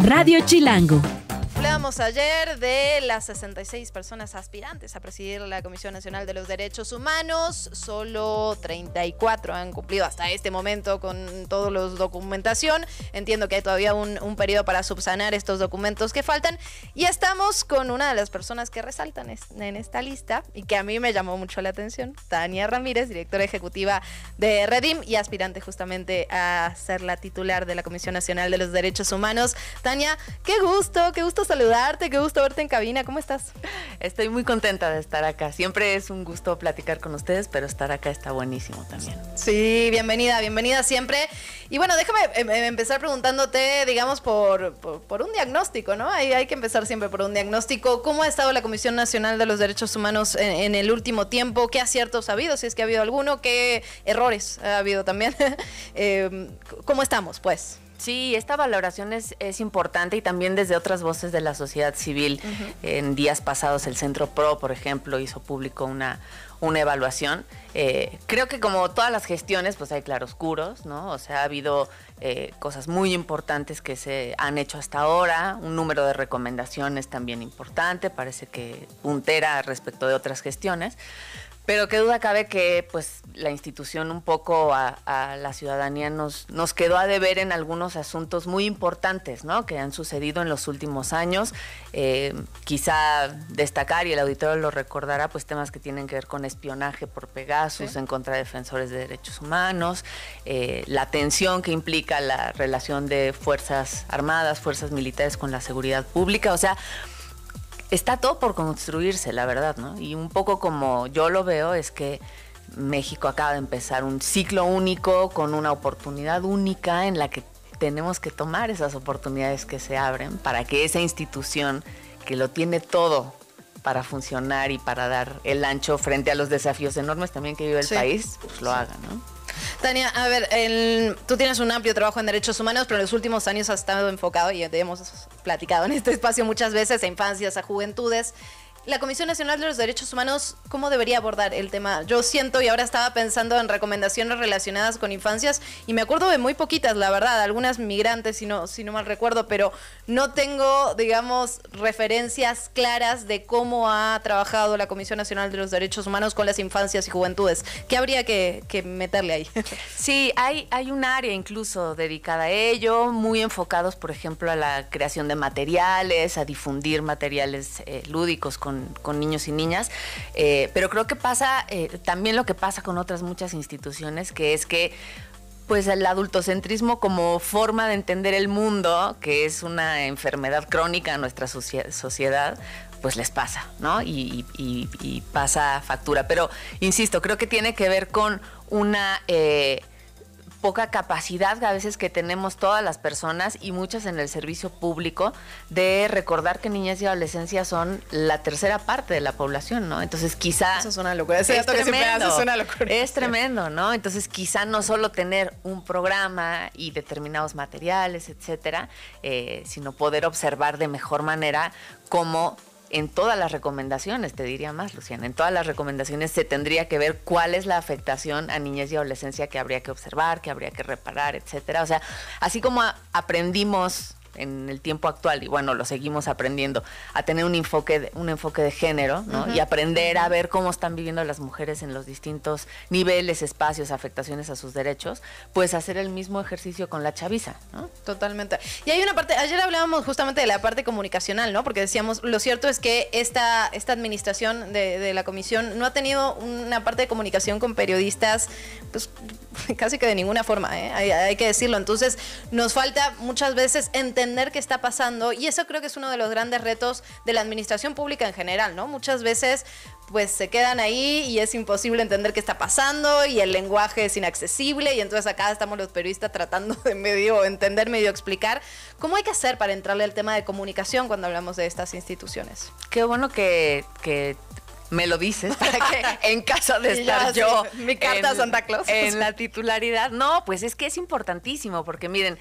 Radio Chilango. Hablábamos ayer de las 66 personas aspirantes a presidir la Comisión Nacional de los Derechos Humanos. Solo 34 han cumplido hasta este momento con toda la documentación. Entiendo que hay todavía un periodo para subsanar estos documentos que faltan. Y estamos con una de las personas que resaltan en esta lista y que a mí me llamó mucho la atención, Tania Ramírez, directora ejecutiva de Redim y aspirante justamente a ser la titular de la Comisión Nacional de los Derechos Humanos. Tania, qué gusto saludarte, qué gusto verte en cabina. ¿Cómo estás? Estoy muy contenta de estar acá. Siempre es un gusto platicar con ustedes, pero estar acá está buenísimo también. Sí, bienvenida siempre. Y bueno, déjame empezar preguntándote, digamos, por un diagnóstico, ¿no? Hay que empezar siempre por un diagnóstico. ¿Cómo ha estado la Comisión Nacional de los Derechos Humanos en el último tiempo? ¿Qué aciertos ha habido? Si es que ha habido alguno, ¿qué errores ha habido también? ¿Cómo estamos, pues? Sí, esta valoración es importante y también desde otras voces de la sociedad civil. En días pasados el Centro PRO, por ejemplo, hizo público una evaluación. Creo que como todas las gestiones, pues hay claroscuros, ¿no? O sea, ha habido cosas muy importantes que se han hecho hasta ahora, un número de recomendaciones también importante, parece que puntera respecto de otras gestiones. Pero qué duda cabe que pues la institución un poco a la ciudadanía nos quedó a deber en algunos asuntos muy importantes, ¿no? Que han sucedido en los últimos años. Quizá destacar, y el auditorio lo recordará, pues temas que tienen que ver con espionaje por Pegasus, ¿sí?, en contra de defensores de derechos humanos, la tensión que implica la relación de fuerzas armadas, fuerzas militares con la seguridad pública. O sea, está todo por construirse, la verdad, ¿no? Y un poco como yo lo veo es que México acaba de empezar un ciclo único con una oportunidad única en la que tenemos que tomar esas oportunidades que se abren para que esa institución que lo tiene todo para funcionar y para dar el ancho frente a los desafíos enormes también que vive el país, pues lo haga, ¿no? Tania, a ver, tú tienes un amplio trabajo en derechos humanos, pero en los últimos años has estado enfocado, y hemos platicado en este espacio muchas veces, a infancias, a juventudes. La Comisión Nacional de los Derechos Humanos, ¿cómo debería abordar el tema? Yo siento, y ahora estaba pensando en recomendaciones relacionadas con infancias, y me acuerdo de muy poquitas, la verdad, algunas migrantes, si no mal recuerdo, pero no tengo, digamos, referencias claras de cómo ha trabajado la Comisión Nacional de los Derechos Humanos con las infancias y juventudes. ¿Qué habría que meterle ahí? Sí, hay un área incluso dedicada a ello, muy enfocados, por ejemplo, a la creación de materiales, a difundir materiales lúdicos con niños y niñas, pero creo que pasa también lo que pasa con otras muchas instituciones, que es que pues el adultocentrismo como forma de entender el mundo, que es una enfermedad crónica en nuestra sociedad, pues les pasa, ¿no? Y pasa factura. Pero, insisto, creo que tiene que ver con una poca capacidad a veces que tenemos todas las personas y muchas en el servicio público de recordar que niñez y adolescencia son la tercera parte de la población, ¿no? Entonces quizá... Eso es una locura. Ese dato que siempre haces es una locura. Es tremendo, ¿no? Entonces quizá no solo tener un programa y determinados materiales, etcétera, sino poder observar de mejor manera cómo en todas las recomendaciones, te diría más, Luciana, en todas las recomendaciones se tendría que ver cuál es la afectación a niñez y adolescencia que habría que observar, que habría que reparar, etcétera. O sea, así como aprendimos en el tiempo actual, y bueno, lo seguimos aprendiendo, a tener un enfoque de género, ¿no? Y aprender a ver cómo están viviendo las mujeres en los distintos niveles, espacios, afectaciones a sus derechos, pues hacer el mismo ejercicio con la chaviza, ¿no? Totalmente. Y hay una parte, ayer hablábamos justamente de la parte comunicacional, ¿no? Porque decíamos, lo cierto es que esta administración de la comisión no ha tenido una parte de comunicación con periodistas, pues casi que de ninguna forma, ¿eh? Hay que decirlo. Entonces, nos falta muchas veces entender qué está pasando, y eso creo que es uno de los grandes retos de la administración pública en general, ¿no? Muchas veces pues se quedan ahí y es imposible entender qué está pasando y el lenguaje es inaccesible, y entonces acá estamos los periodistas tratando de medio entender, medio explicar. ¿Cómo hay que hacer para entrarle al tema de comunicación cuando hablamos de estas instituciones? Qué bueno que me lo dices para que en caso de estar yo mi carta a Santa Claus en la titularidad. No, pues es que es importantísimo, porque miren,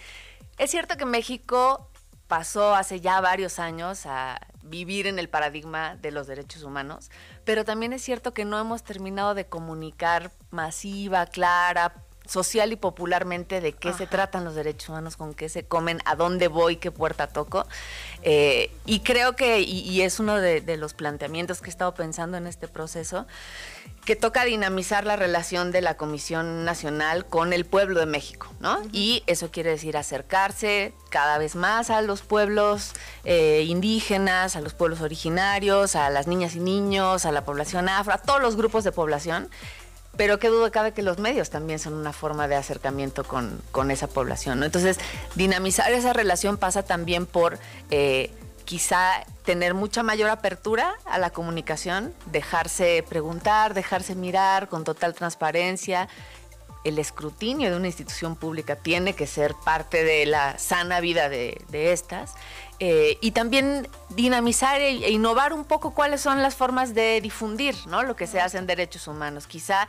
es cierto que México pasó hace ya varios años a vivir en el paradigma de los derechos humanos, pero también es cierto que no hemos terminado de comunicar masiva, clara, social y popularmente de qué se tratan los derechos humanos, con qué se comen, a dónde voy, qué puerta toco. Y creo que, y es uno de los planteamientos que he estado pensando en este proceso, que toca dinamizar la relación de la Comisión Nacional con el pueblo de México, ¿no? Y eso quiere decir acercarse cada vez más a los pueblos indígenas, a los pueblos originarios, a las niñas y niños, a la población afro, a todos los grupos de población. Pero qué duda cabe que los medios también son una forma de acercamiento con esa población, ¿no? Entonces, dinamizar esa relación pasa también por quizá tener mucha mayor apertura a la comunicación, dejarse preguntar, dejarse mirar con total transparencia. El escrutinio de una institución pública tiene que ser parte de la sana vida de estas. Y también dinamizar e innovar un poco cuáles son las formas de difundir, ¿no?, lo que se hace en derechos humanos. Quizá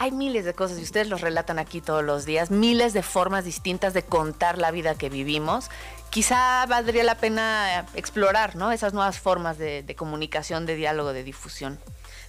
hay miles de cosas, y ustedes los relatan aquí todos los días, miles de formas distintas de contar la vida que vivimos. Quizá valdría la pena explorar, ¿no?, esas nuevas formas de comunicación, de diálogo, de difusión.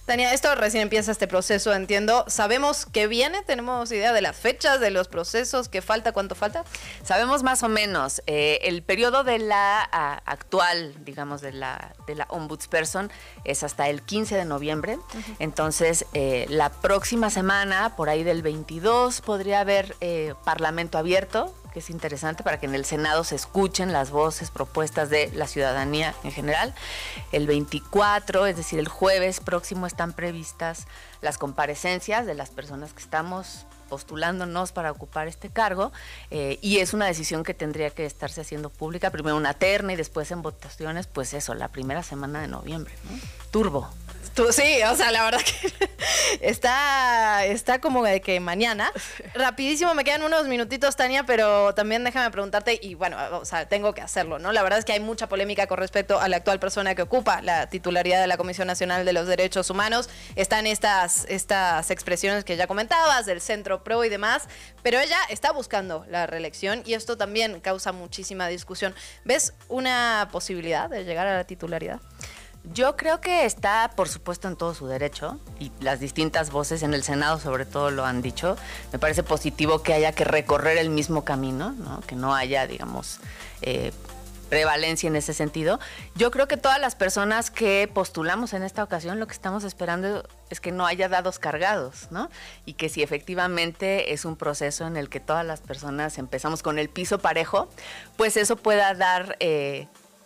Tania, esto recién empieza este proceso, entiendo. ¿Sabemos qué viene? ¿Tenemos idea de las fechas, de los procesos? ¿Qué falta? ¿Cuánto falta? Sabemos más o menos. El periodo de la actual, digamos, de la ombudsperson es hasta el 15 de noviembre. Entonces, la próxima semana, por ahí del 22, podría haber parlamento abierto, que es interesante para que en el Senado se escuchen las voces, propuestas de la ciudadanía en general. El 24, es decir, el jueves próximo, están previstas las comparecencias de las personas que estamos postulándonos para ocupar este cargo, y es una decisión que tendría que estarse haciendo pública, primero una terna y después en votaciones, pues eso, la primera semana de noviembre, ¿no? Turbo. Sí, o sea, la verdad que está como de que mañana. Rapidísimo, me quedan unos minutitos, Tania, pero también déjame preguntarte, y bueno, o sea, tengo que hacerlo, ¿no? La verdad es que hay mucha polémica con respecto a la actual persona que ocupa la titularidad de la Comisión Nacional de los Derechos Humanos. Están estas expresiones que ya comentabas, del Centro Pro y demás, pero ella está buscando la reelección y esto también causa muchísima discusión. ¿Ves una posibilidad de llegar a la titularidad? Yo creo que está, por supuesto, en todo su derecho, y las distintas voces en el Senado sobre todo lo han dicho. Me parece positivo que haya que recorrer el mismo camino, ¿no?, que no haya, digamos, prevalencia en ese sentido. Yo creo que todas las personas que postulamos en esta ocasión, lo que estamos esperando es que no haya dados cargados, ¿no? Y que si efectivamente es un proceso en el que todas las personas empezamos con el piso parejo, pues eso pueda dar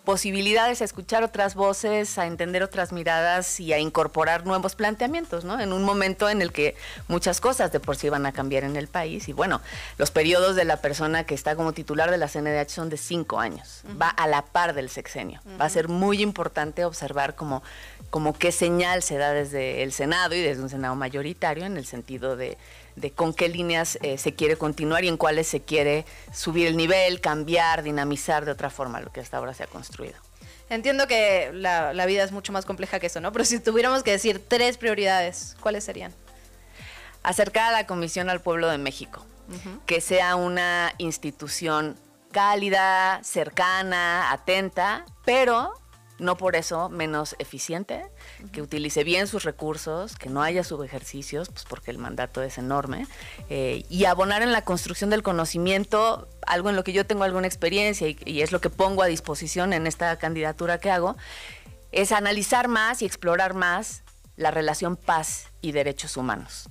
posibilidades a escuchar otras voces, a entender otras miradas y a incorporar nuevos planteamientos, ¿no? En un momento en el que muchas cosas de por sí van a cambiar en el país. Y bueno, los periodos de la persona que está como titular de la CNDH son de 5 años. Va a la par del sexenio. Va a ser muy importante observar como qué señal se da desde el Senado y desde un Senado mayoritario en el sentido de con qué líneas se quiere continuar y en cuáles se quiere subir el nivel, cambiar, dinamizar de otra forma lo que hasta ahora se ha construido. Entiendo que la vida es mucho más compleja que eso, ¿no? Pero si tuviéramos que decir 3 prioridades, ¿cuáles serían? Acercar a la Comisión al pueblo de México, que sea una institución cálida, cercana, atenta, pero no por eso menos eficiente, que utilice bien sus recursos, que no haya subejercicios, pues porque el mandato es enorme, y abonar en la construcción del conocimiento, algo en lo que yo tengo alguna experiencia y es lo que pongo a disposición en esta candidatura que hago, es analizar más y explorar más la relación paz y derechos humanos.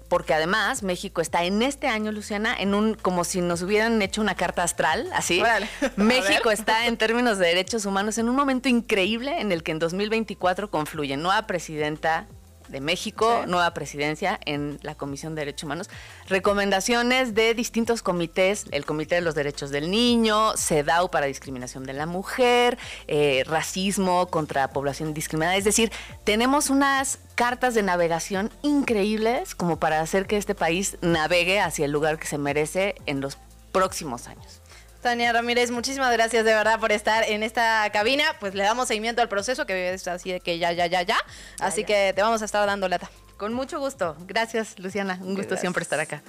Porque además México está en este año, Luciana, como si nos hubieran hecho una carta astral, así. Órale. México está en términos de derechos humanos en un momento increíble en el que en 2024 confluye nueva presidenta de México, sí, nueva presidencia en la Comisión de Derechos Humanos, recomendaciones de distintos comités, el Comité de los Derechos del Niño, CEDAW para discriminación de la mujer, racismo contra población discriminada, es decir, tenemos unas cartas de navegación increíbles como para hacer que este país navegue hacia el lugar que se merece en los próximos años. Tania Ramírez, muchísimas gracias de verdad por estar en esta cabina. Pues le damos seguimiento al proceso, que es así de que ya. Así que te vamos a estar dando lata. Con mucho gusto. Gracias, Luciana. Un gusto siempre estar acá.